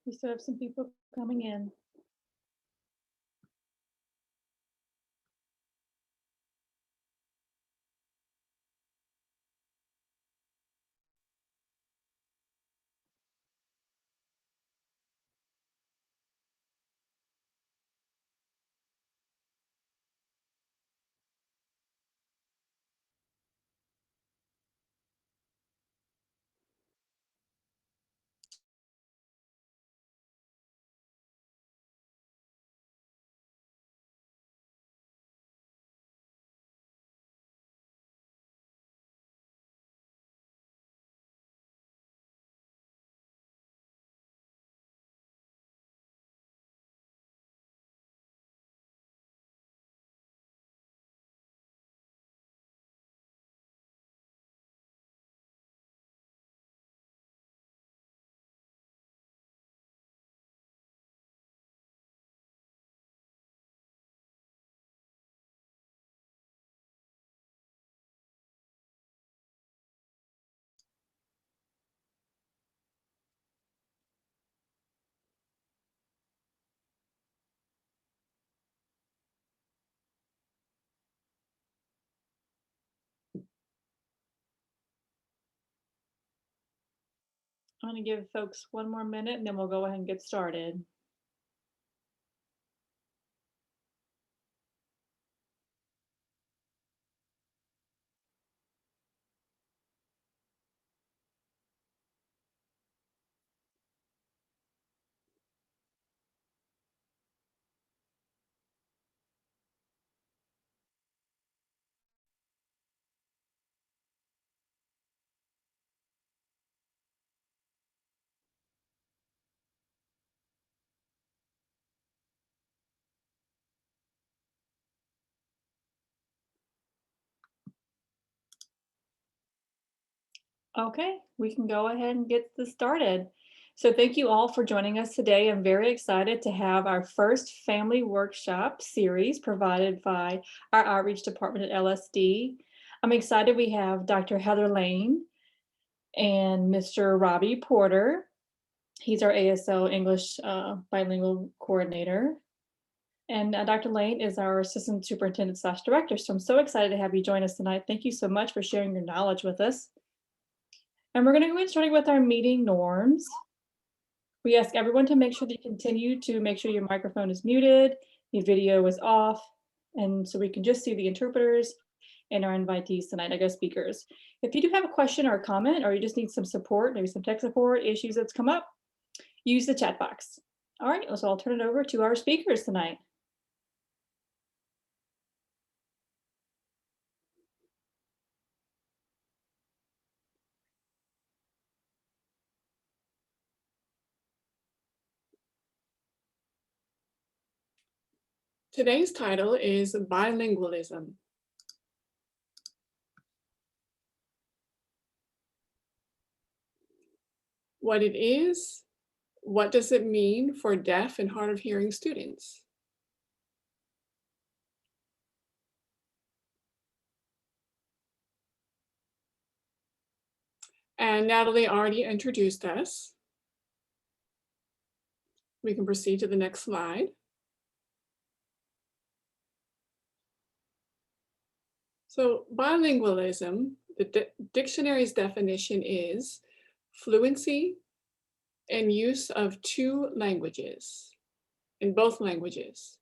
We still have some people coming in. I'm going to give folks one more minute and then we'll go ahead and get started. Okay, we can go ahead and get this started. So thank you all for joining us today. I'm very excited to have our first family workshop series provided by our outreach department at LSD. I'm excited we have Dr. Heather Laine and Mr. Robby Porter. He's our ASL English bilingual coordinator. And Dr. Laine is our assistant superintendent / director. So I'm so excited to have you join us tonight. Thank you so much for sharing your knowledge with us. And we're going to go starting with our meeting norms. We ask everyone to make sure that you continue to make sure your microphone is muted, your video is off, and so we can just see the interpreters and our invitees tonight, our guest speakers. If you do have a question or a comment, or you just need some support, maybe some tech support, issues that's come up, use the chat box. All right, so I'll turn it over to our speakers tonight. Today's title is Bilingualism. What it is, what does it mean for deaf and hard of hearing students? And Natalie already introduced us. We can proceed to the next slide. So bilingualism, the dictionary's definition is fluency and use of two languages, in both languages.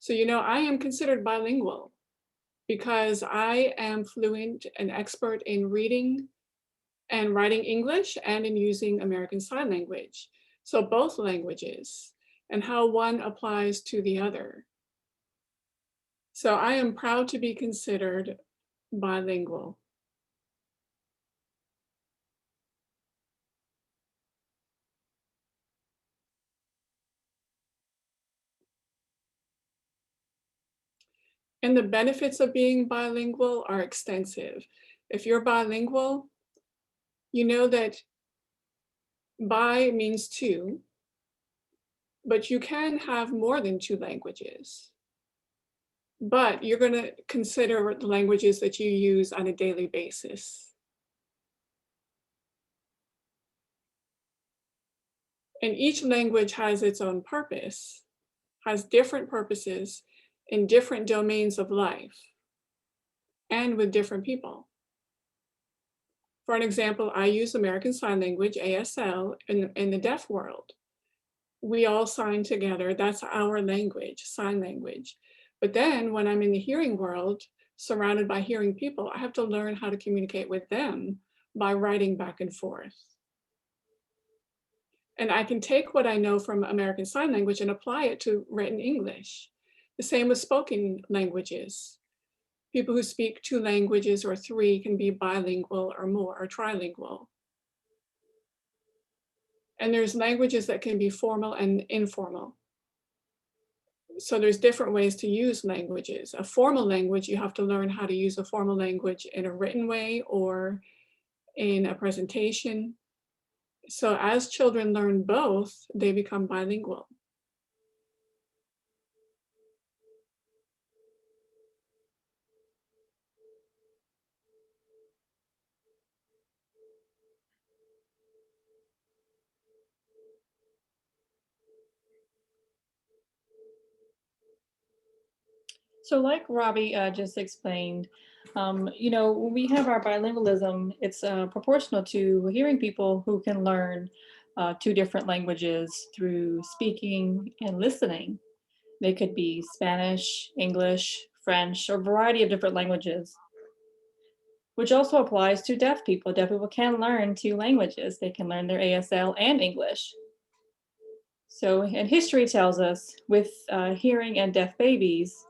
So, you know, I am considered bilingual because I am fluent and expert in reading and writing English and in using American Sign Language. So both languages and how one applies to the other. So I am proud to be considered bilingual. And the benefits of being bilingual are extensive. If you're bilingual, you know that bi means two, but you can have more than two languages. But you're going to consider the languages that you use on a daily basis. And each language has its own purpose, has different purposes in different domains of life and with different people. For an example, I use American Sign Language, ASL, in the deaf world. We all sign together. That's our language, sign language. But then when I'm in the hearing world, surrounded by hearing people, I have to learn how to communicate with them by writing back and forth. And I can take what I know from American Sign Language and apply it to written English. The same with spoken languages. People who speak 2 languages or 3 can be bilingual or more, or trilingual. And there's languages that can be formal and informal. So there's different ways to use languages. A formal language, you have to learn how to use a formal language in a written way or in a presentation. So as children learn both, they become bilingual. So, like Robbie just explained, when we have our bilingualism, it's proportional to hearing people who can learn two different languages through speaking and listening. They could be Spanish, English, French, or a variety of different languages, which also applies to deaf people. Deaf people can learn two languages. They can learn their ASL and English. So, and history tells us with hearing and deaf babies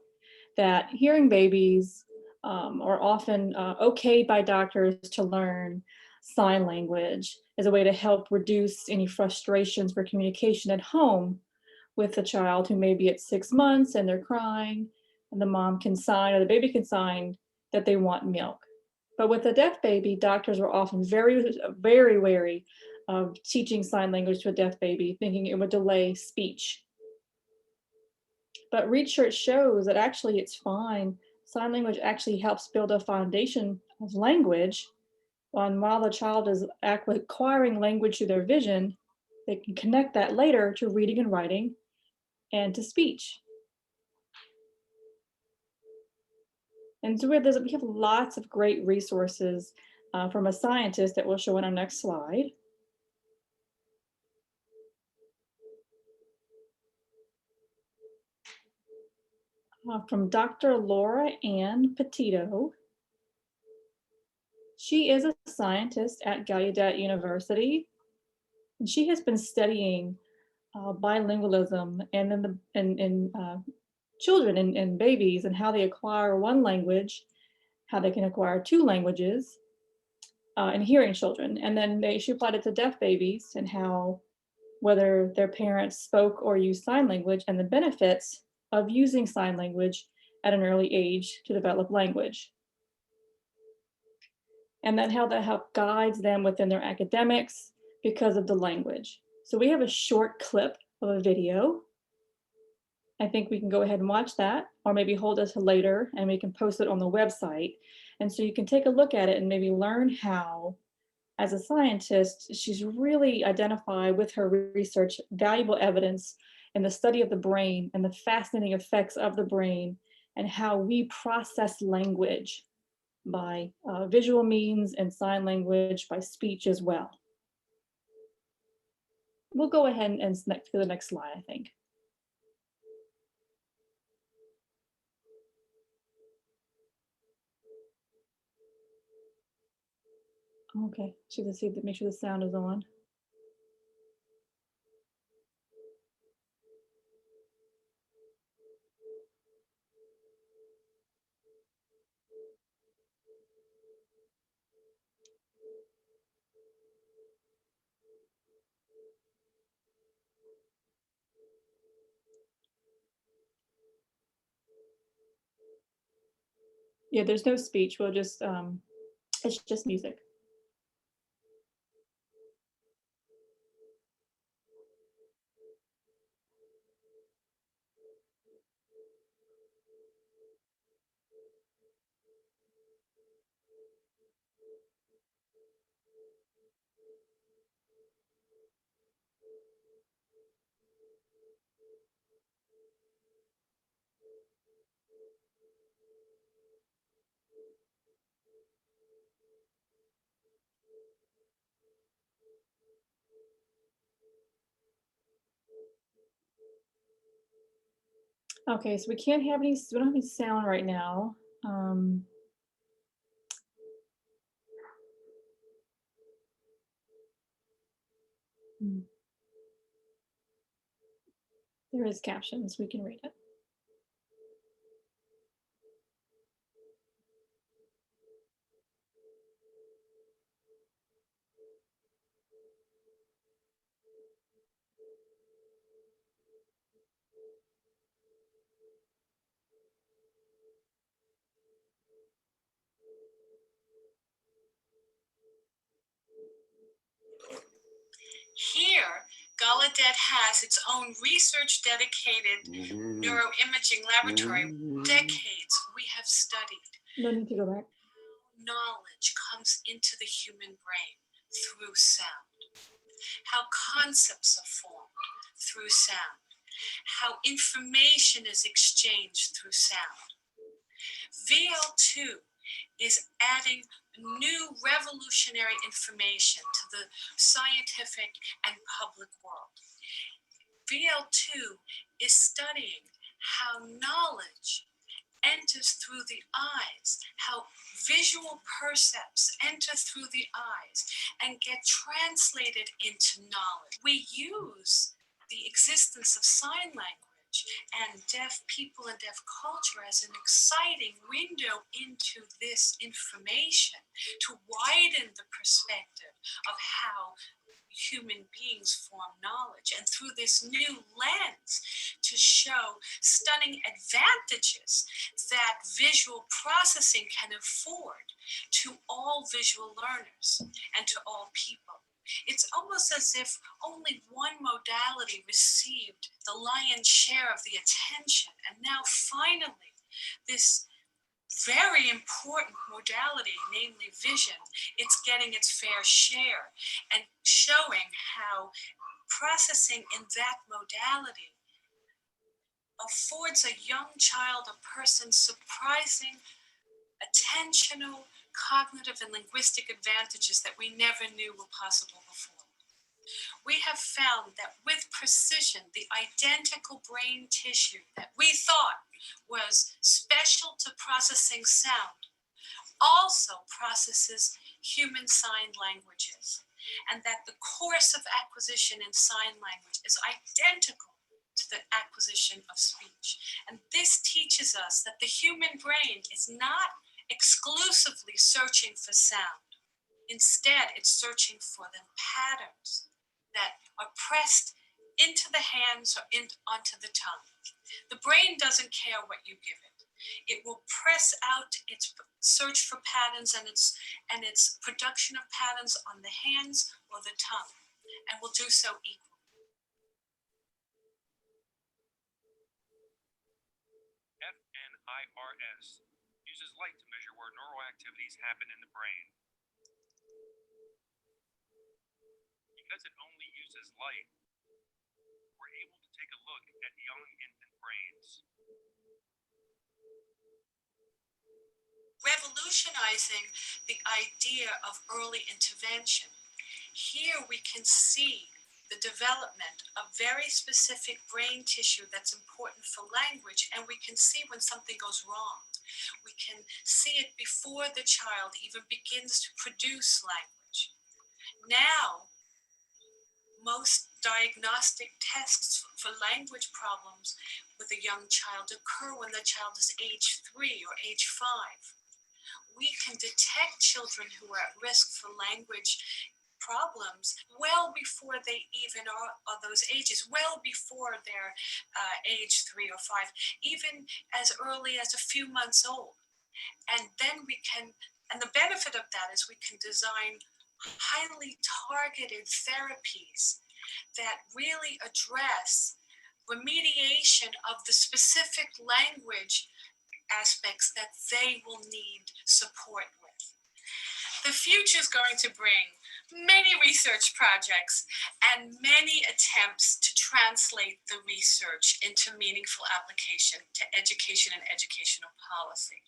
that hearing babies are often okayed by doctors to learn sign language as a way to help reduce any frustrations for communication at home with the child who may be at 6 months and they're crying, and the mom can sign or the baby can sign that they want milk. But with a deaf baby, doctors are often very wary of teaching sign language to a deaf baby, thinking it would delay speech. But research shows that actually it's fine. Sign language actually helps build a foundation of language. And while the child is acquiring language through their vision, they can connect that later to reading and writing and to speech. And so we have lots of great resources from a scientist that we'll show in our next slide. From Dr. Laura Ann Petito. She is a scientist at Gallaudet University, and she has been studying bilingualism and in children and babies and how they acquire one language, how they can acquire two languages, in hearing children. And then she applied it to deaf babies and how whether their parents spoke or used sign language and the benefits of using sign language at an early age to develop language. And then how that help guides them within their academics because of the language. So we have a short clip of a video. I think we can go ahead and watch that, or maybe hold it to later and we can post it on the website. And so you can take a look at it and maybe learn how, as a scientist, she's really identified with her research valuable evidence in the study of the brain and the fascinating effects of the brain and how we process language by visual means and sign language, by speech as well. We'll go ahead and to the next slide, I think. Okay, so let's see, make sure the sound is on. Yeah, there's no speech. We'll just, it's just music. Okay, so we can't have any, we don't have any sound right now. Hmm, there is captions, we can read it. Here, Gallaudet has its own research dedicated neuroimaging laboratory. Decades we have studied No need to go back. knowledge comes into the human brain through sound, how concepts are formed through sound, how information is exchanged through sound. VL2 is adding new revolutionary information to the scientific and public world. VL2 is studying how knowledge enters through the eyes, how visual percepts enter through the eyes and get translated into knowledge. We use the existence of sign language and deaf people and deaf culture as an exciting window into this information to widen the perspective of how human beings form knowledge, and through this new lens to show stunning advantages that visual processing can afford to all visual learners and to all people. It's almost as if only one modality received the lion's share of the attention, and now finally this very important modality, namely vision, it's getting its fair share and showing how processing in that modality affords a young child, a person, surprising attentional, cognitive, and linguistic advantages that we never knew were possible before. We have found that with precision, the identical brain tissue that we thought was special to processing sound also processes human sign languages, and that the course of acquisition in sign language is identical to the acquisition of speech. And this teaches us that the human brain is not exclusively searching for sound. Instead, it's searching for the patterns that are pressed into the hands or onto the tongue. The brain doesn't care what you give it. It will press out its search for patterns and its production of patterns on the hands or the tongue, and will do so equally. FNIRS uses light to measure where neural activities happen in the brain. Because it only uses light, we're able to take a look at young infant brains. Revolutionizing the idea of early intervention. Here we can see the development of very specific brain tissue that's important for language, and we can see when something goes wrong. We can see it before the child even begins to produce language. Now, most diagnostic tests for language problems with a young child occur when the child is age 3 or age 5. We can detect children who are at risk for language problems well before they even are those ages, well before they're age 3 or 5, even as early as a few months old. And then we can, and the benefit of that is we can design highly targeted therapies that really address remediation of the specific language aspects that they will need support with. The future is going to bring many research projects and many attempts to translate the research into meaningful application to education and educational policy.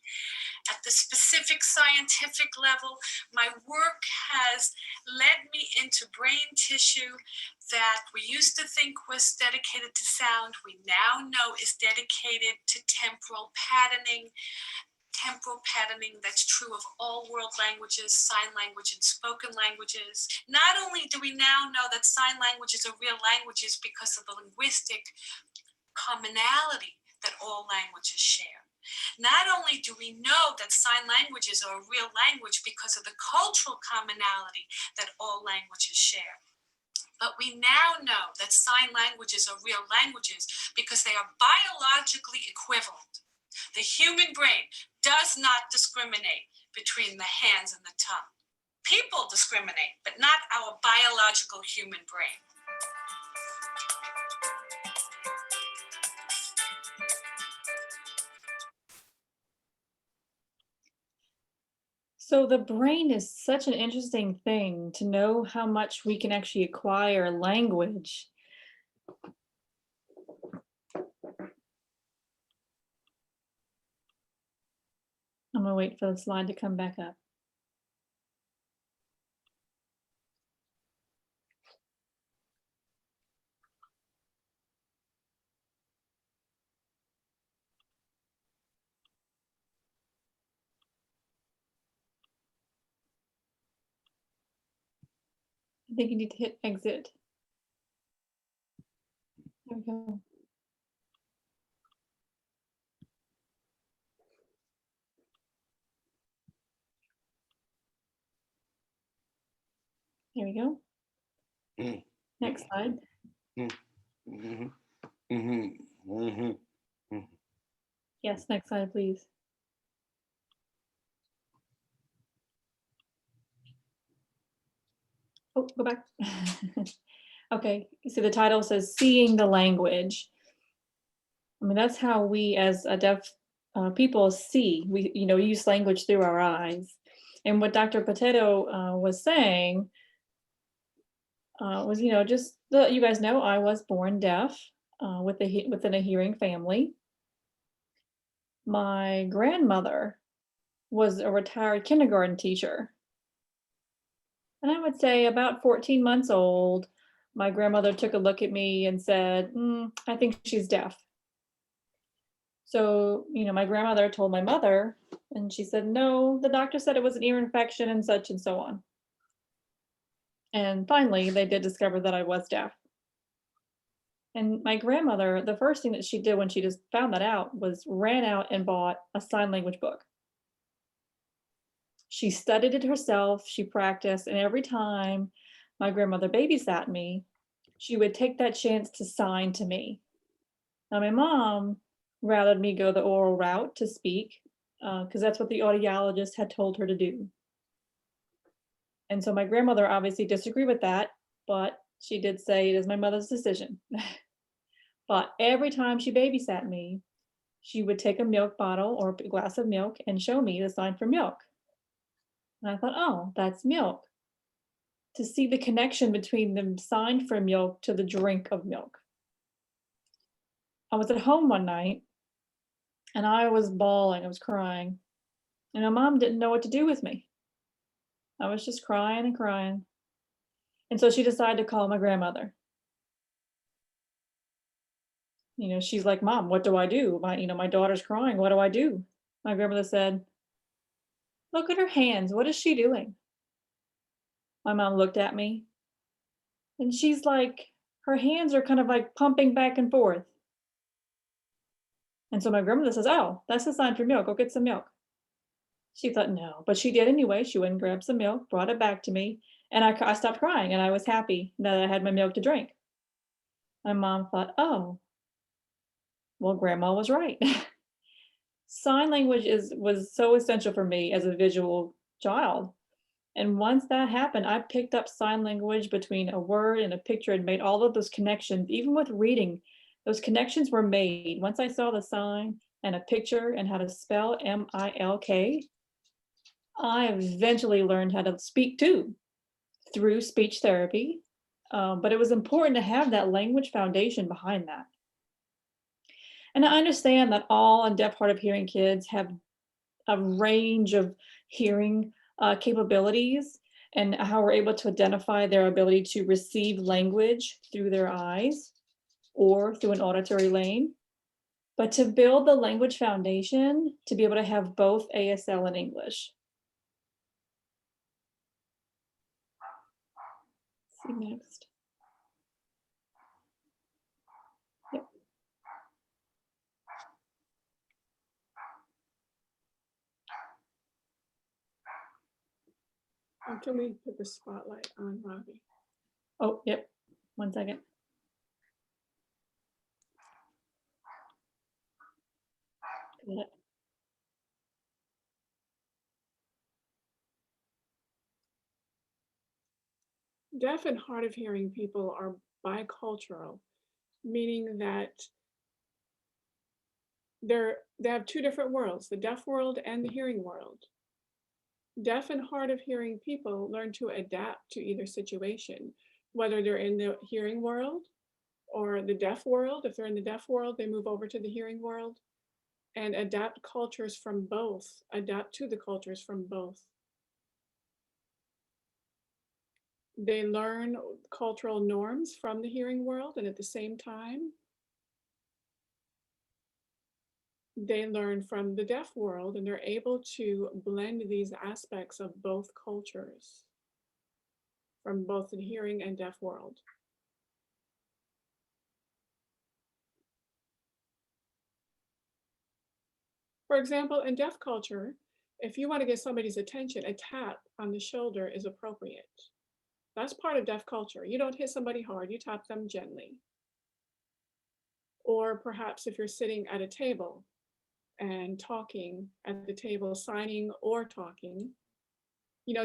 At the specific scientific level, my work has led me into brain tissue that we used to think was dedicated to sound, we now know is dedicated to temporal patterning. Temporal patterning that's true of all world languages, sign language and spoken languages. Not only do we now know that sign languages are real languages because of the linguistic commonality that all languages share. Not only do we know that sign languages are a real language because of the cultural commonality that all languages share, but we now know that sign languages are real languages because they are biologically equivalent. The human brain does not discriminate between the hands and the tongue. People discriminate, but not our biological human brain. So the brain is such an interesting thing to know how much we can actually acquire language. I'm gonna wait for the slide to come back up. I think you need to hit exit. There we go. There we go. Next slide. Yes, next slide, please. Oh, go back. Okay, so the title says Seeing the Language. I mean, that's how we as a deaf people see. We, use language through our eyes. And what Dr. Potato was saying was, just that you guys know I was born deaf within a hearing family. My grandmother was a retired kindergarten teacher. And I would say about 14 months old, my grandmother took a look at me and said, I think she's deaf. So, my grandmother told my mother, and she said, no, the doctor said it was an ear infection and such and so on. And finally, they did discover that I was deaf. And my grandmother, the first thing that she did when she just found that out was ran out and bought a sign language book. She studied it herself, she practiced, and every time my grandmother babysat me, she would take that chance to sign to me. Now, my mom rather me go the oral route to speak, because that's what the audiologist had told her to do. And so my grandmother obviously disagreed with that, but she did say it is my mother's decision. But every time she babysat me, she would take a milk bottle or a glass of milk and show me the sign for milk. And I thought, oh, that's milk. To see the connection between the sign for milk to the drink of milk. I was at home one night and I was bawling, I was crying. And my mom didn't know what to do with me. I was just crying and crying. And so she decided to call my grandmother. She's like, Mom, what do I do? My daughter's crying. What do I do? My grandmother said, look at her hands. What is she doing? My mom looked at me and she's like, her hands are kind of like pumping back and forth. And so my grandmother says, oh, that's a sign for milk. Go get some milk. She thought, no, but she did anyway. She went and grabbed some milk, brought it back to me, and I stopped crying and I was happy that I had my milk to drink. My mom thought, oh, well, grandma was right. Sign language was so essential for me as a visual child. And once that happened, I picked up sign language between a word and a picture and made all of those connections. Even with reading, those connections were made. Once I saw the sign and a picture and how to spell M-I-L-K, I eventually learned how to speak too, through speech therapy, But it was important to have that language foundation behind that. And I understand that all and deaf, hard of hearing kids have a range of hearing capabilities and how we're able to identify their ability to receive language through their eyes or through an auditory lane. But to build the language foundation, to be able to have both ASL and English. See next. Yep. Can we put the spotlight on Robby? Oh, yep. 1 second. Got it. Deaf and hard of hearing people are bicultural, meaning that they have two different worlds, the deaf world and the hearing world. Deaf and hard of hearing people learn to adapt to either situation, whether they're in the hearing world or the deaf world. If they're in the deaf world, they move over to the hearing world and adapt cultures from both, adapt to the cultures from both. They learn cultural norms from the hearing world, and at the same time, they learn from the deaf world, and they're able to blend these aspects of both cultures from both the hearing and deaf world. For example, in deaf culture, if you want to get somebody's attention, a tap on the shoulder is appropriate. That's part of deaf culture. You don't hit somebody hard, you tap them gently. Or perhaps if you're sitting at a table and talking at the table, signing or talking,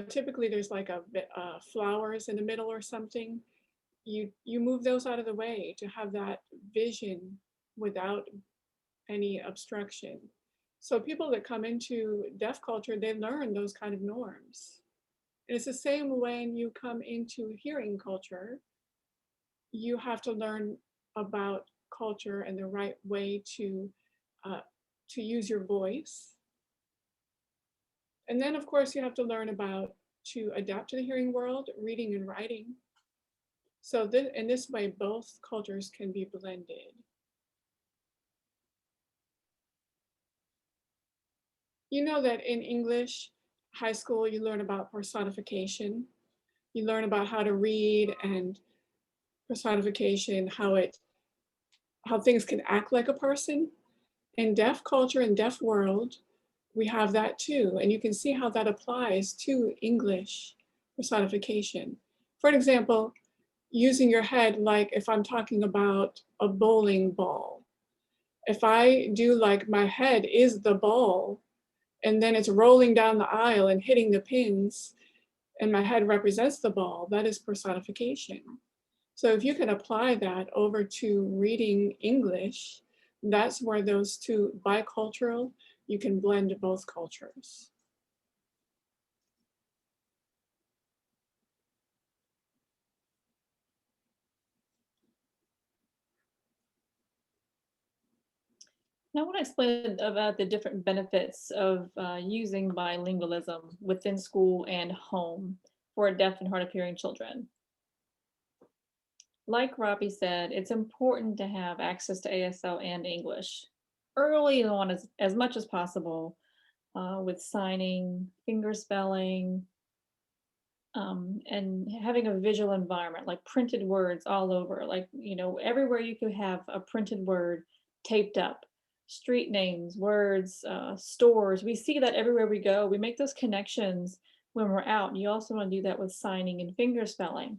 typically there's like flowers in the middle or something. You move those out of the way to have that vision without any obstruction. So people that come into deaf culture, they learn those kind of norms. And it's the same when you come into hearing culture. You have to learn about culture and the right way to use your voice. And then, of course, you have to learn to adapt to the hearing world, reading and writing. So in this way, both cultures can be blended. You know that in English, high school, you learn about personification. You learn about how to read and personification, how things can act like a person. In deaf culture and deaf world, we have that too. And you can see how that applies to English personification. For example, using your head like if I'm talking about a bowling ball. If I do like my head is the ball, and then it's rolling down the aisle and hitting the pins, and my head represents the ball, that is personification. So if you can apply that over to reading English, that's where those two bicultural, you can blend both cultures. Now I want to explain about the different benefits of using bilingualism within school and home for deaf and hard of hearing children. Like Robby said, it's important to have access to ASL and English early on as much as possible with signing, finger spelling, and having a visual environment like printed words all over, like, everywhere you could have a printed word taped up, street names, words, stores. We see that everywhere we go. We make those connections when we're out. You also want to do that with signing and finger spelling.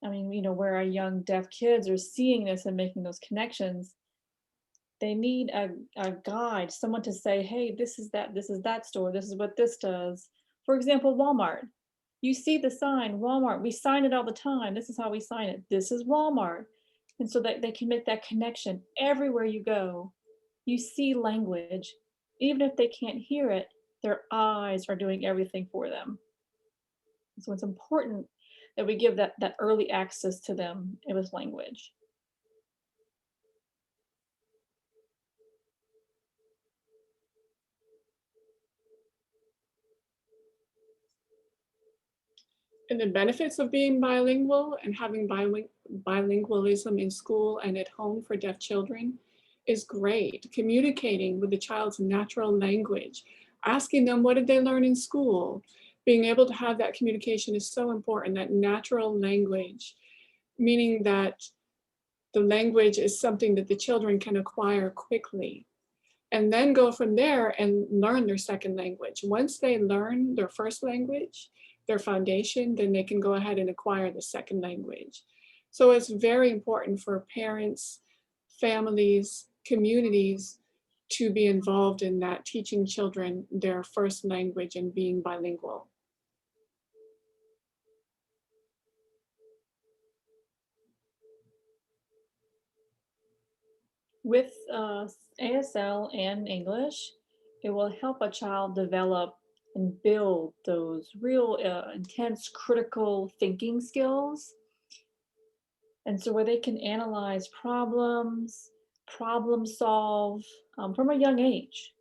I mean, where our young deaf kids are seeing this and making those connections, they need a guide, someone to say, hey, this is that store, this is what this does. For example, Walmart. You see the sign, Walmart, we sign it all the time. This is how we sign it. This is Walmart. And so that they can make that connection everywhere you go. You see language. Even if they can't hear it, their eyes are doing everything for them. So it's important that we give that early access to them with language. And the benefits of being bilingual and having bilingualism in school and at home for deaf children is great. Communicating with the child's natural language, asking them what did they learn in school. Being able to have that communication is so important, that natural language, meaning that the language is something that the children can acquire quickly and then go from there and learn their second language. Once they learn their first language, their foundation, then they can go ahead and acquire the second language. So it's very important for parents, families, communities to be involved in that, teaching children their first language and being bilingual. With ASL and English, it will help a child develop and build those real intense critical thinking skills. And so where they can analyze problems, problem solve from a young age.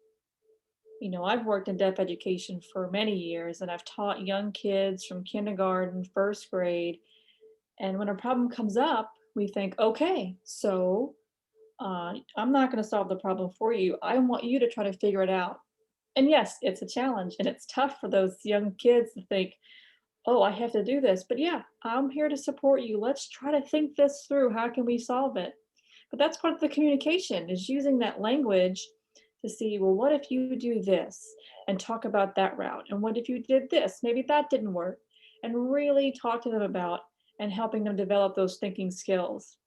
You know, I've worked in deaf education for many years and I've taught young kids from kindergarten, first grade. And when a problem comes up, we think, okay, so I'm not going to solve the problem for you. I want you to try to figure it out. And yes, it's a challenge and it's tough for those young kids to think, oh, I have to do this. But yeah, I'm here to support you. Let's try to think this through. How can we solve it? But that's part of the communication is using that language to see, well, what if you do this and talk about that route? And what if you did this? Maybe that didn't work. And really talk to them about and helping them develop those thinking skills.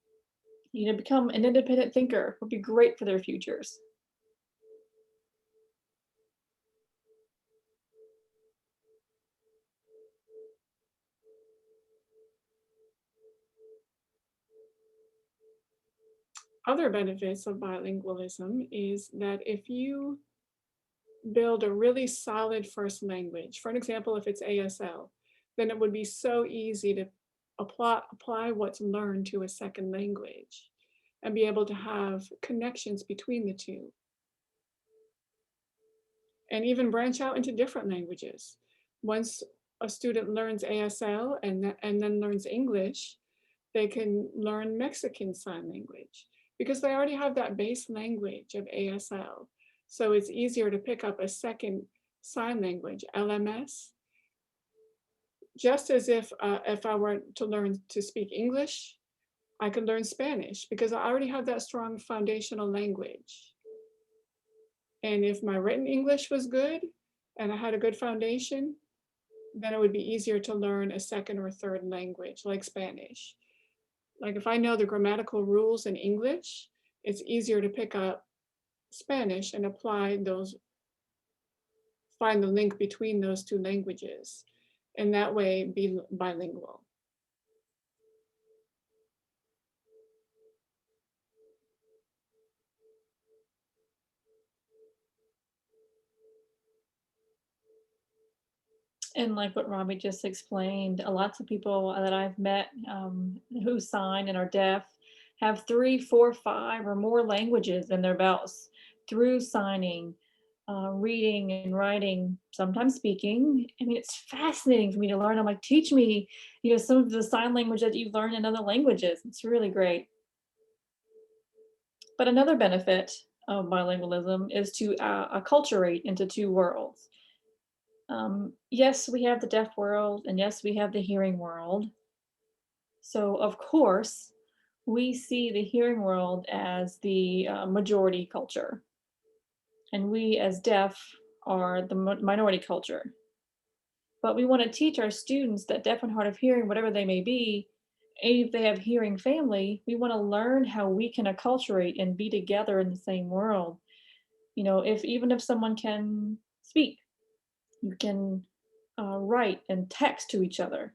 You know, become an independent thinker would be great for their futures. Other benefits of bilingualism is that if you build a really solid first language, for an example, if it's ASL, then it would be so easy to apply what's learned to a second language and be able to have connections between the two and even branch out into different languages. Once a student learns ASL and then learns English, they can learn Mexican Sign Language because they already have that base language of ASL. So it's easier to pick up a second sign language, LMS, just as if I were to learn to speak English, I could learn Spanish because I already have that strong foundational language. And if my written English was good and I had a good foundation, then it would be easier to learn a second or third language like Spanish. Like if I know the grammatical rules in English, it's easier to pick up Spanish and apply those, find the link between those two languages, and that way be bilingual. And like what Robby just explained, lots of people that I've met who sign and are deaf have 3, 4, 5, or more languages in their belts through signing, reading and writing, sometimes speaking. I mean, it's fascinating for me to learn. I'm like, teach me, you know, some of the sign language that you've learned in other languages. It's really great. But another benefit of bilingualism is to acculturate into two worlds. Yes, we have the deaf world, and yes, we have the hearing world. So, of course, we see the hearing world as the majority culture, and we as deaf are the minority culture. But we want to teach our students that deaf and hard of hearing, whatever they may be, and if they have hearing family, we want to learn how we can acculturate and be together in the same world. You know, if even if someone can speak, you can write and text to each other.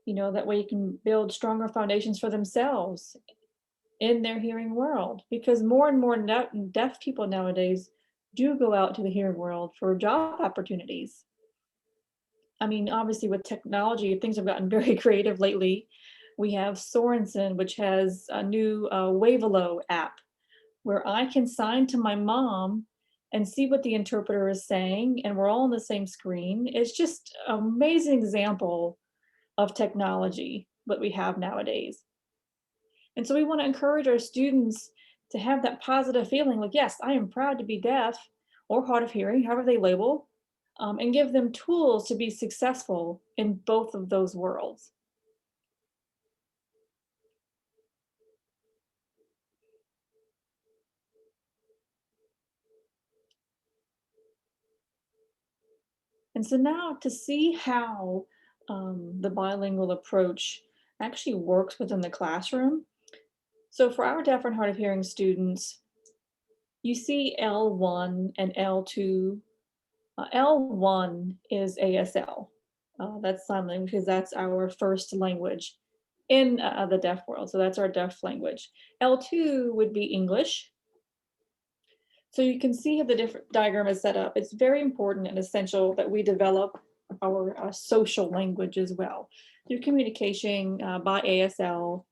You know, that way you can build stronger foundations for themselves in their hearing world. Because more and more deaf people nowadays do go out to the hearing world for job opportunities. I mean, obviously with technology, things have gotten very creative lately. We have Sorensen, which has a new Wavelo app where I can sign to my mom and see what the interpreter is saying, and we're all on the same screen. It's just an amazing example of technology that we have nowadays. And so we want to encourage our students to have that positive feeling like, yes, I am proud to be deaf or hard of hearing, however they label, and give them tools to be successful in both of those worlds. And so now to see how the bilingual approach actually works within the classroom. So for our deaf and hard of hearing students, you see L1 and L2. L1 is ASL. That's sign language because that's our first language in the deaf world. So that's our deaf language. L2 would be English. So you can see how the different diagram is set up. It's very important and essential that we develop our social language as well through communication by ASL.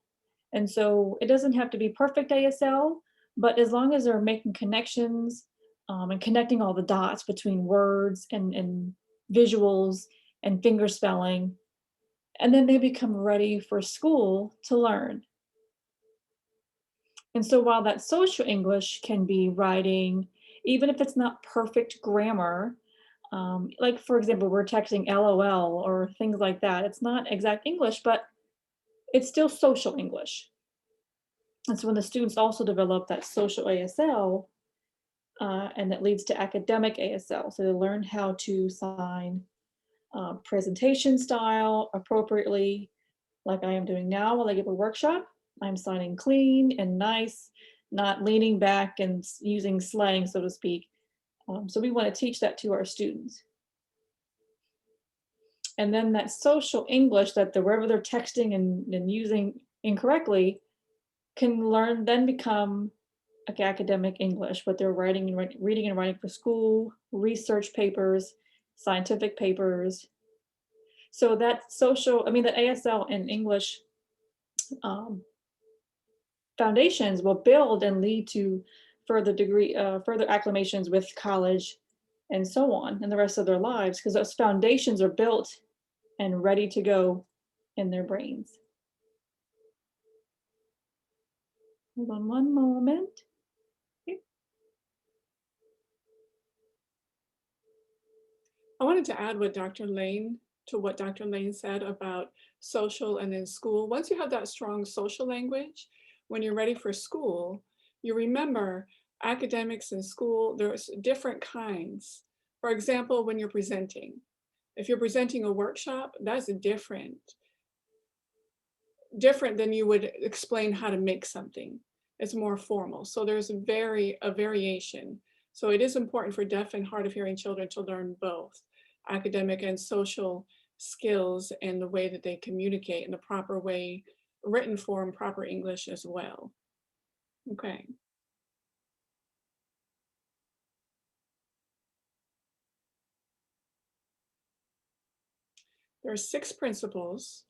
And so it doesn't have to be perfect ASL, but as long as they're making connections and connecting all the dots between words and visuals and finger spelling, and then they become ready for school to learn. And so while that social English can be writing, even if it's not perfect grammar, like for example, we're texting LOL or things like that. It's not exact English, but it's still social English. And so when the students also develop that social ASL, and that leads to academic ASL, so they learn how to sign presentation style appropriately, like I am doing now while I give a workshop. I'm signing clean and nice, not leaning back and using slang, so to speak. So we want to teach that to our students. And then that social English that wherever they're texting and using incorrectly can learn, then become like academic English, what they're writing and reading and writing for school, research papers, scientific papers. So that social, I mean, the ASL and English um, foundations will build and lead to further acclimations with college and so on and the rest of their lives because those foundations are built and ready to go in their brains. Hold on one moment. I wanted to add what Dr. Laine said about social and then school. Once you have that strong social language, when you're ready for school, you remember academics in school, there's different kinds. For example, when you're presenting, if you're presenting a workshop, that's different than you would explain how to make something. It's more formal. So there's a variation. So it is important for deaf and hard of hearing children to learn both academic and social skills and the way that they communicate in the proper way, written form, proper English as well. Okay. There are 6 principles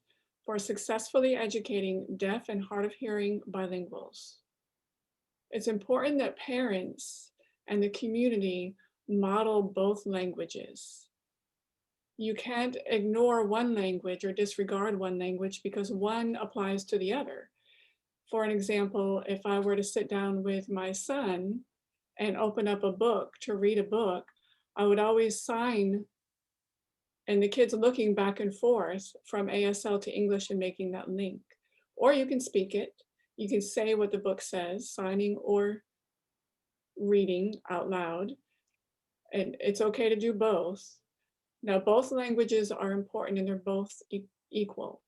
for successfully educating deaf and hard of hearing bilinguals. It's important that parents and the community model both languages. You can't ignore one language or disregard one language because one applies to the other. For an example, if I were to sit down with my son and open up a book to read a book, I would always sign and the kids looking back and forth from ASL to English and making that link. Or you can speak it. You can say what the book says, signing or reading out loud. And it's okay to do both. Now, both languages are important and they're both equal.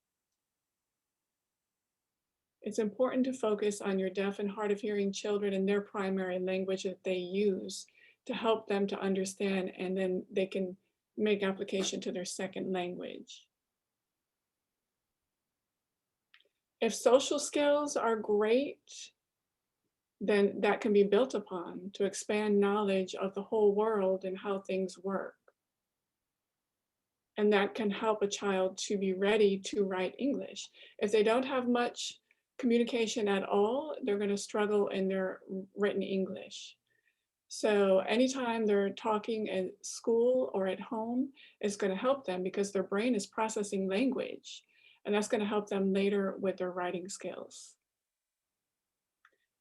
It's important to focus on your deaf and hard of hearing children and their primary language that they use to help them to understand, and then they can make application to their second language. If social skills are great, then that can be built upon to expand knowledge of the whole world and how things work. And that can help a child to be ready to write English. If they don't have much communication at all, they're going to struggle in their written English. So anytime they're talking at school or at home, it's going to help them because their brain is processing language. And that's going to help them later with their writing skills.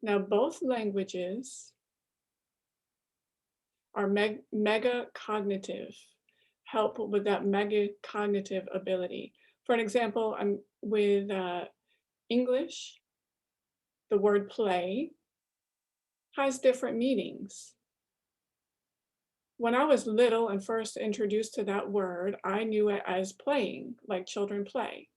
Now, both languages are mega cognitive, help with that mega cognitive ability. For an example, I'm with English, the word play has different meanings. When I was little and first introduced to that word, I knew it as playing, like children play.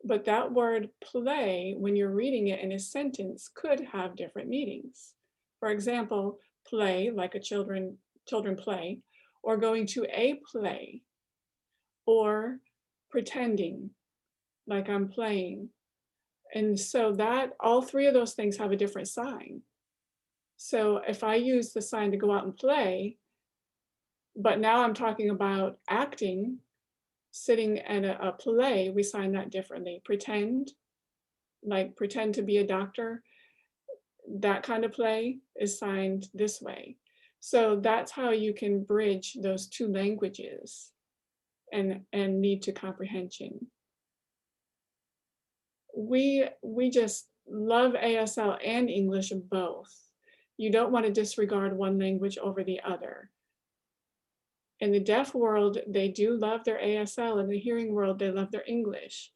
But that word play, when you're reading it in a sentence, could have different meanings. For example, play, like children play, or going to a play, or pretending, like I'm playing. And so that all three of those things have a different sign. So if I use the sign to go out and play, but now I'm talking about acting, sitting at a play, we sign that differently. Pretend, like pretend to be a doctor, that kind of play is signed this way. So that's how you can bridge those two languages and lead to comprehension. We just love ASL and English both. You don't want to disregard one language over the other. In the deaf world, they do love their ASL. In the hearing world, they love their English.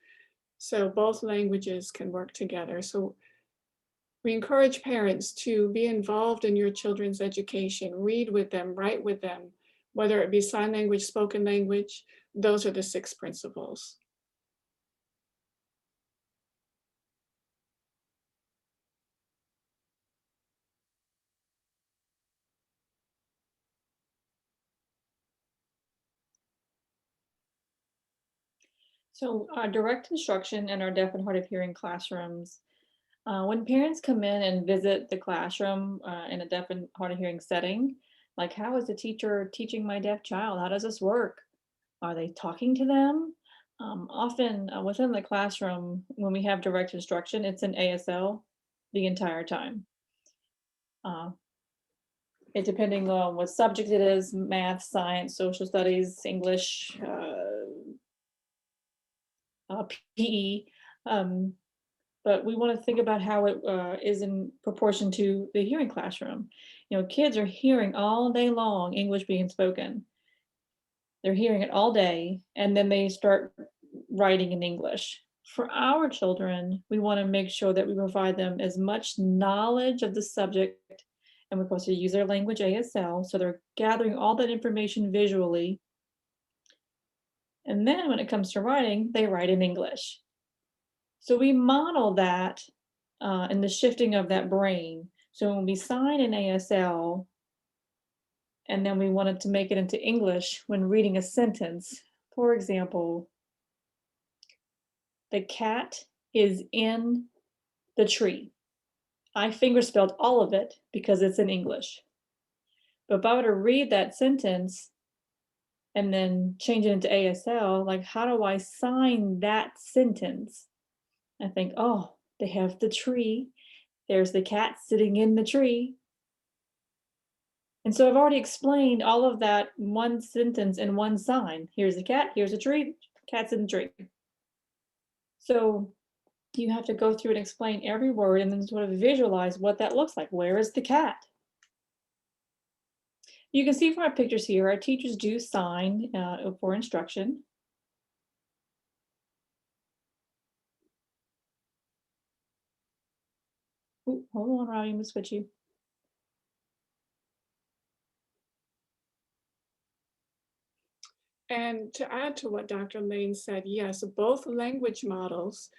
So both languages can work together. So we encourage parents to be involved in your children's education, read with them, write with them, whether it be sign language, spoken language. Those are the 6 principles. So, direct instruction in our deaf and hard of hearing classrooms. When parents come in and visit the classroom in a deaf and hard of hearing setting, like how is the teacher teaching my deaf child? How does this work? Are they talking to them? Often within the classroom, when we have direct instruction, it's in ASL the entire time. It depending on what subject it is, math, science, social studies, English, PE. But we want to think about how it is in proportion to the hearing classroom. You know, kids are hearing all day long English being spoken. They're hearing it all day, and then they start writing in English. For our children, we want to make sure that we provide them as much knowledge of the subject, and we're supposed to use their language ASL, so they're gathering all that information visually. And then when it comes to writing, they write in English. So we model that in the shifting of that brain. So when we sign in ASL, and then we wanted to make it into English when reading a sentence, for example, the cat is in the tree. I fingerspelled all of it because it's in English. But if I were to read that sentence and then change it into ASL, like how do I sign that sentence? I think, oh, they have the tree. There's the cat sitting in the tree. And so I've already explained all of that one sentence in one sign. Here's the cat, here's a tree, cat's in the tree. So you have to go through and explain every word and then sort of visualize what that looks like. Where is the cat? You can see from our pictures here, our teachers do sign for instruction. Ooh, hold on, Robby, I'm gonna switch you. And to add to what Dr. Laine said, yes, both language models,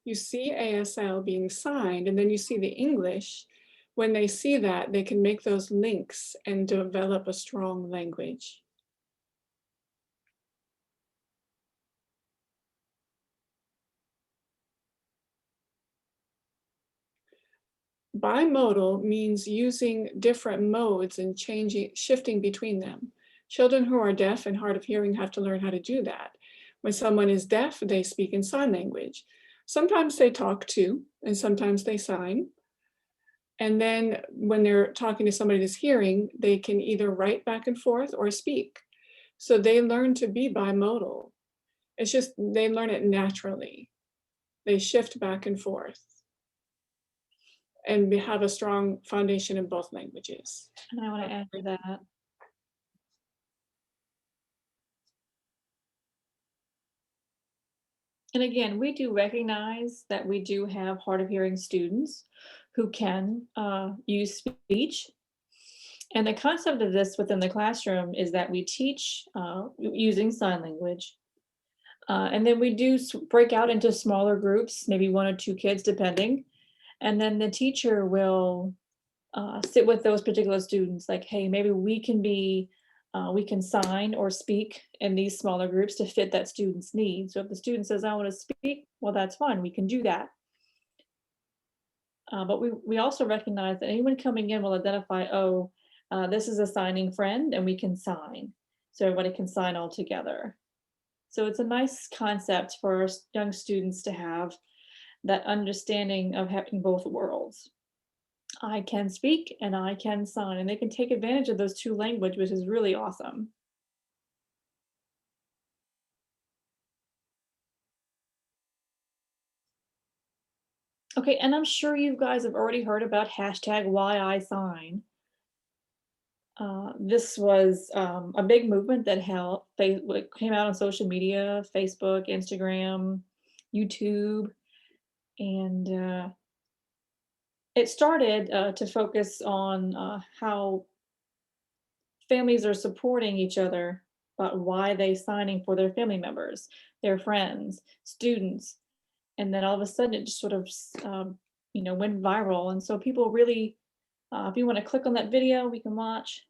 you see ASL being signed, and then you see the English. When they see that, they can make those links and develop a strong language. Bimodal means using different modes and shifting between them. Children who are deaf and hard of hearing have to learn how to do that. When someone is deaf, they speak in sign language. Sometimes they talk too, and sometimes they sign. And then when they're talking to somebody that's hearing, they can either write back and forth or speak. So they learn to be bimodal. It's just they learn it naturally. They shift back and forth and have a strong foundation in both languages. And I want to add to that. And again, we do recognize that we do have hard of hearing students who can use speech. And the concept of this within the classroom is that we teach using sign language. And then we do break out into smaller groups, maybe 1 or 2 kids, depending. And then the teacher will sit with those particular students, like, hey, maybe we can sign or speak in these smaller groups to fit that student's needs. So if the student says, I want to speak, well, that's fine, we can do that. But we also recognize that anyone coming in will identify, oh, this is a signing friend, and we can sign. So everybody can sign all together. So it's a nice concept for young students to have that understanding of having both worlds. I can speak and I can sign, and they can take advantage of those 2 languages, which is really awesome. Okay, and I'm sure you guys have already heard about hashtag Why I Sign. This was a big movement that came out on social media, Facebook, Instagram, YouTube, and it started to focus on how families are supporting each other, but why they signing for their family members, their friends, students, and then all of a sudden it just sort of went viral, and so people really, if you want to click on that video, we can watch.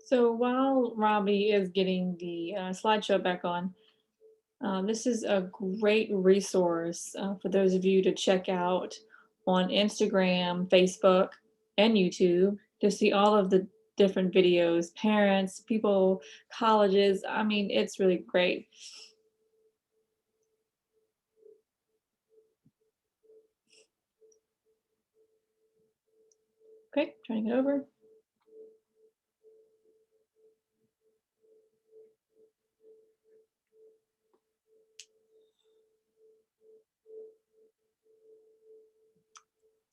So while Robby is getting the slideshow back on, this is a great resource for those of you to check out on Instagram, Facebook, and YouTube to see all of the different videos, parents, people, colleges. I mean, it's really great. Okay, turning it over.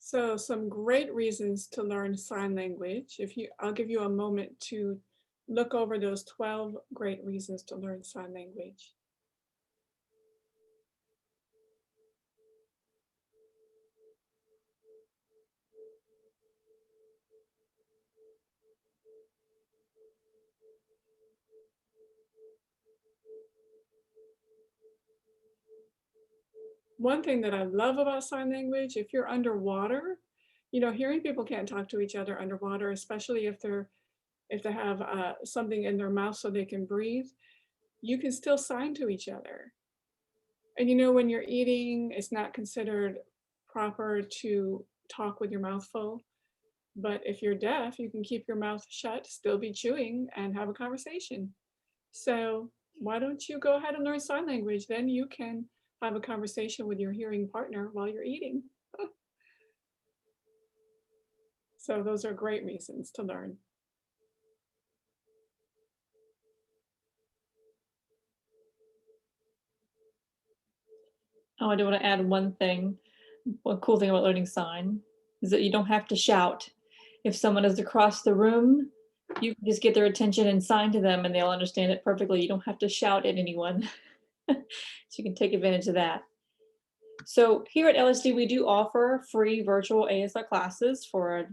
So some great reasons to learn sign language. I'll give you a moment to look over those 12 great reasons to learn sign language. One thing that I love about sign language, if you're underwater, hearing people can't talk to each other underwater, especially if they have something in their mouth so they can breathe, you can still sign to each other. And when you're eating, it's not considered proper to talk with your mouth full. But if you're deaf, you can keep your mouth shut, still be chewing, and have a conversation. So why don't you go ahead and learn sign language? Then you can have a conversation with your hearing partner while you're eating. So those are great reasons to learn. Oh, I do want to add one thing. One cool thing about learning sign is that you don't have to shout. If someone is across the room, you can just get their attention and sign to them and they'll understand it perfectly. You don't have to shout at anyone. So you can take advantage of that. So here at LSD, we do offer free virtual ASL classes for a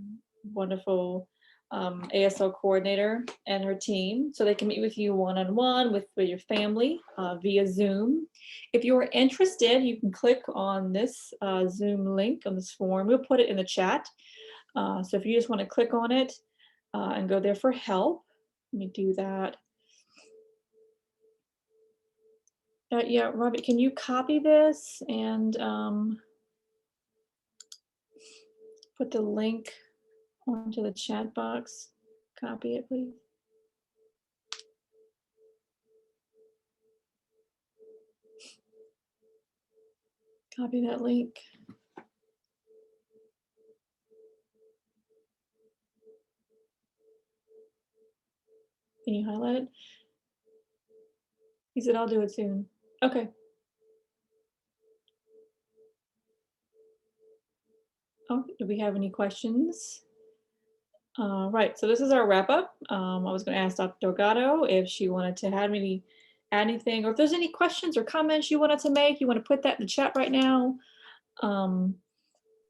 wonderful ASL coordinator and her team. So they can meet with you one-on-one with your family via Zoom. If you're interested, you can click on this Zoom link on this form. We'll put it in the chat. So if you just want to click on it and go there for help, let me do that. Yeah, Robby, can you copy this and put the link onto the chat box? Copy it, please. Copy that link. Can you highlight it? He said, I'll do it soon. Okay. Oh, do we have any questions? Right, so this is our wrap up. I was going to ask Dr. Delgado if she wanted to add anything, or if there's any questions or comments you wanted to make, you want to put that in the chat right now.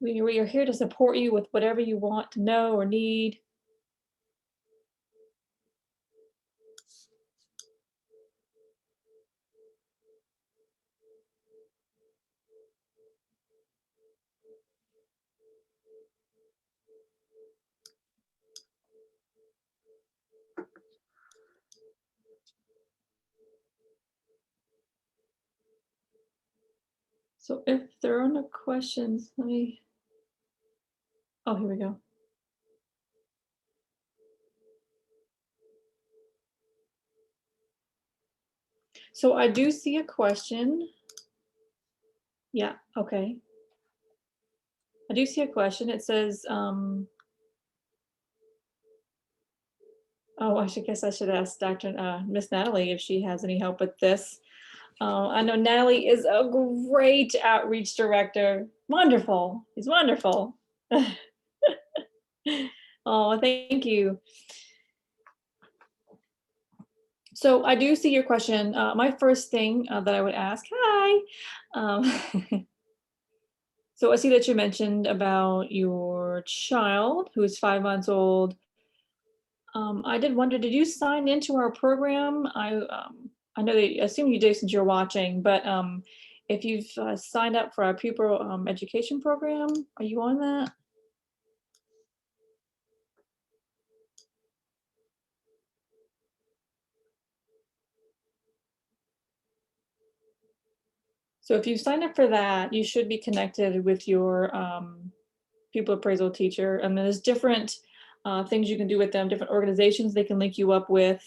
We are here to support you with whatever you want to know or need. So if there are no questions, let me, oh, here we go. So I do see a question. Yeah, okay. I do see a question. It says, oh, I guess I should ask Dr. Miss Natalie if she has any help with this. I know Natalie is a great outreach director. Wonderful. He's wonderful. Oh, thank you. So I do see your question. My first thing that I would ask, hi. Um, so I see that you mentioned about your child who is 5 months old. I did wonder, did you sign into our program? I know that I assume you did since you're watching, but if you've signed up for our pupil education program, are you on that? So if you sign up for that, you should be connected with your pupil appraisal teacher. And there's different things you can do with them, different organizations they can link you up with.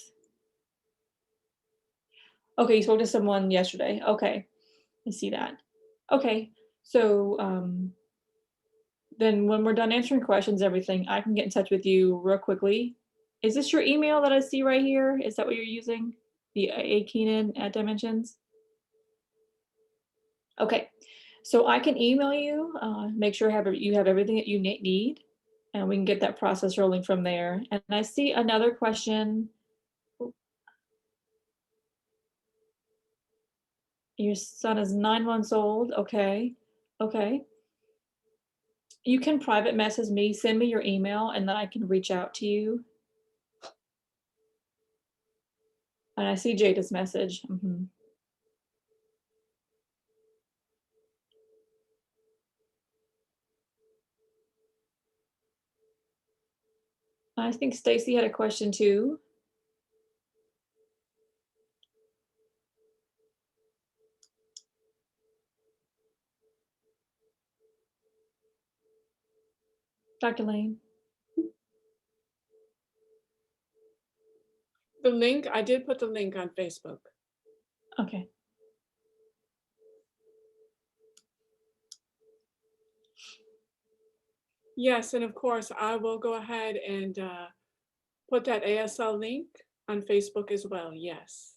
Okay, you spoke to someone yesterday. Okay, I see that. Okay, so then when we're done answering questions, everything, I can get in touch with you real quickly. Is this your email that I see right here? Is that what you're using? The A Keenan at Dimensions? Okay, so I can email you, make sure you have everything that you need, and we can get that process rolling from there. And I see another question. Your son is 9 months old. Okay. Okay. You can private message me, send me your email, and then I can reach out to you. And I see Jada's message. I think Stacy had a question too. Dr. Laine. The link, I did put the link on Facebook. Okay. Yes, and of course, I will go ahead and put that ASL link on Facebook as well, yes.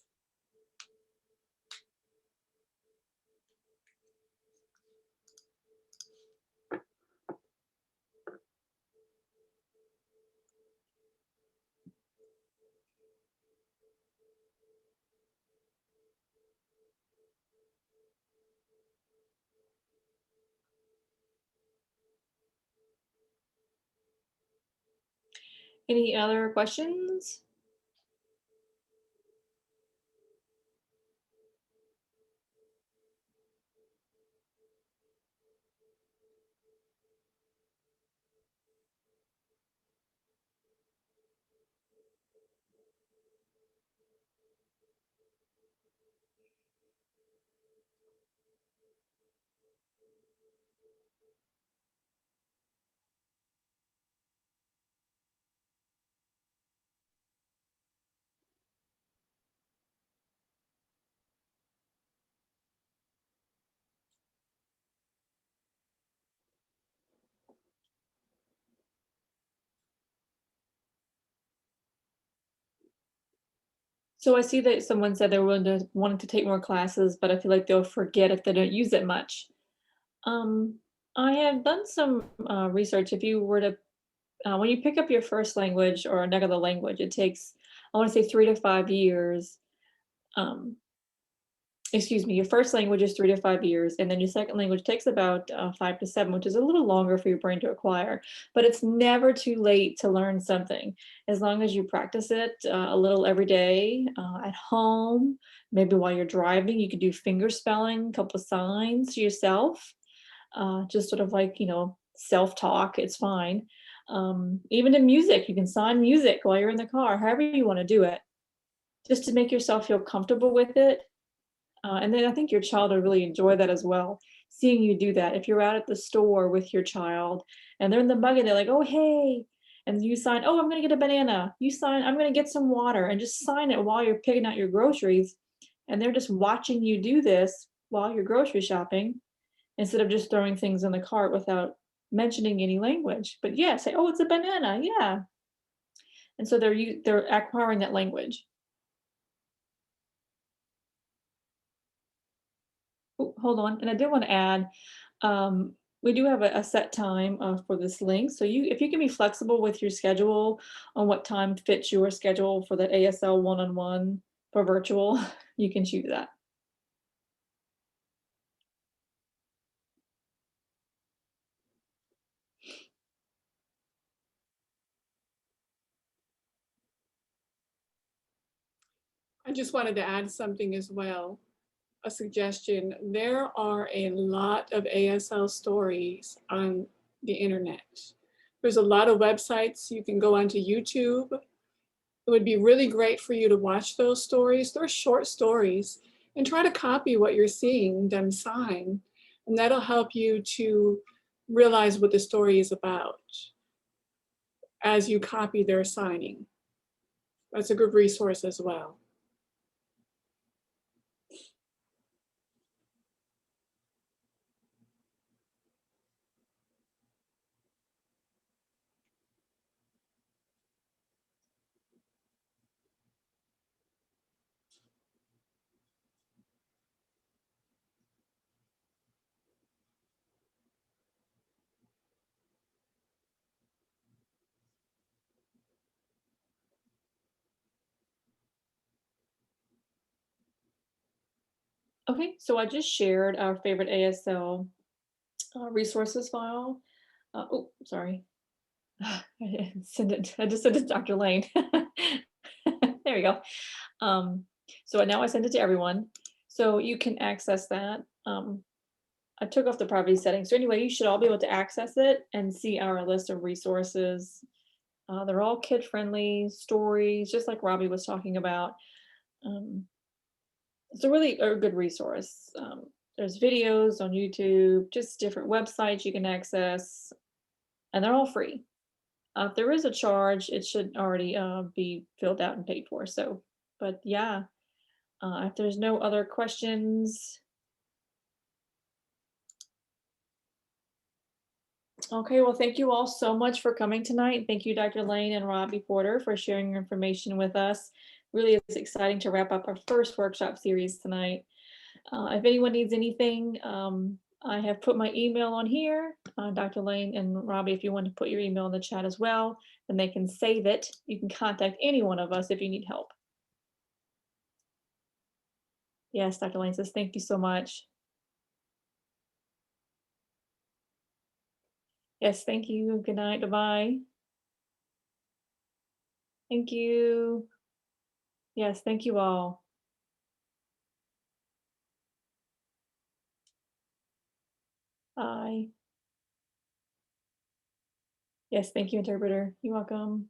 Any other questions? So I see that someone said they were wanting to take more classes, but I feel like they'll forget if they don't use it much. Um, I have done some research. If you were to, when you pick up your first language or another language, it takes, I want to say 3 to 5 years. Um, excuse me, your first language is 3 to 5 years, and then your second language takes about 5 to 7, which is a little longer for your brain to acquire. But it's never too late to learn something as long as you practice it a little every day at home. Maybe while you're driving, you could do finger spelling, a couple of signs to yourself, just sort of like, self talk. It's fine. Even in music, you can sign music while you're in the car, however you want to do it, just to make yourself feel comfortable with it. And then I think your child will really enjoy that as well, seeing you do that. If you're out at the store with your child and they're in the buggy, they're like, oh, hey. And you sign, oh, I'm going to get a banana. You sign, I'm going to get some water, and just sign it while you're picking out your groceries. And they're just watching you do this while you're grocery shopping instead of just throwing things in the cart without mentioning any language. But yeah, say, oh, it's a banana. Yeah. And so they're acquiring that language. Oh, hold on, and I did want to add, we do have a set time for this link. So if you can be flexible with your schedule on what time fits your schedule for that ASL one-on-one, for virtual, you can choose that. I just wanted to add something as well, a suggestion. There are a lot of ASL stories on the internet. There's a lot of websites. You can go onto YouTube. It would be really great for you to watch those stories. They're short stories, and try to copy what you're seeing them sign. And that'll help you to realize what the story is about as you copy their signing. That's a good resource as well. Okay, so I just shared our favorite ASL resources file. Oh, sorry. I didn't send it. I just sent it to Dr. Laine. There we go. So now I send it to everyone. So you can access that. I took off the privacy settings. So anyway, you should all be able to access it and see our list of resources. They're all kid-friendly stories, just like Robby was talking about. Um, it's a really a good resource. There's videos on YouTube, just different websites you can access, and they're all free. If there is a charge, it should already be filled out and paid for. So, but yeah, if there's no other questions, okay, well, thank you all so much for coming tonight. Thank you, Dr. Laine and Robby Porter, for sharing your information with us. Really, it's exciting to wrap up our first workshop series tonight. If anyone needs anything, I have put my email on here. Dr. Laine and Robby, if you want to put your email in the chat as well, then they can save it. You can contact any one of us if you need help. Yes, Dr. Laine says, thank you so much. Yes, thank you. Good night. Bye-bye. Thank you. Yes, thank you all. Bye. Yes, thank you, interpreter. You're welcome.